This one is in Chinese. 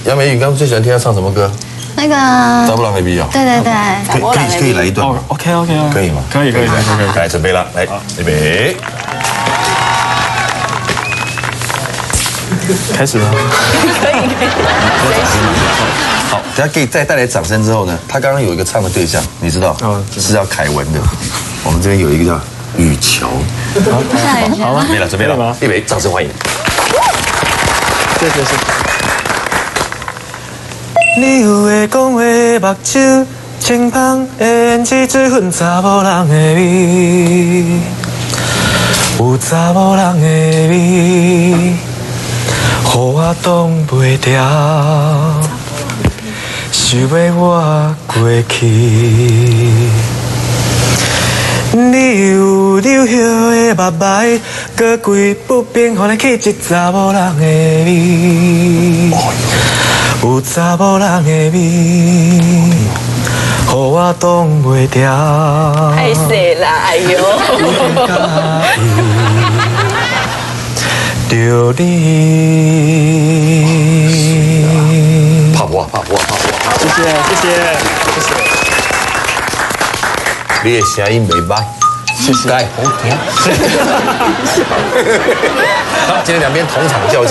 杨梅，你刚刚最喜欢听他唱什么歌？那个找不到 baby 哦。对对对，可以来一段吗 OK， 可以吗？可以。来，准备了，来，预备。开始了。可以。好，等下可以再带来掌声之后呢，他刚刚有一个唱的对象，你知道？是要凯文的。我们这边有一个叫雨乔。好吗？准备了，预备，掌声欢迎。谢谢。你有会讲话目睭清芳，胭脂水粉查某人的味，有查某人的味，互我挡袂掉，想要我过去。你有流血的目眉，搁规不平，互你气质查某人的味。有查某人的味，互我挡袂掉。太细啦，哎呦！着你。怕不怕？谢谢。你的声音袂歹，谢谢。来，红。好，今天两边同场较劲。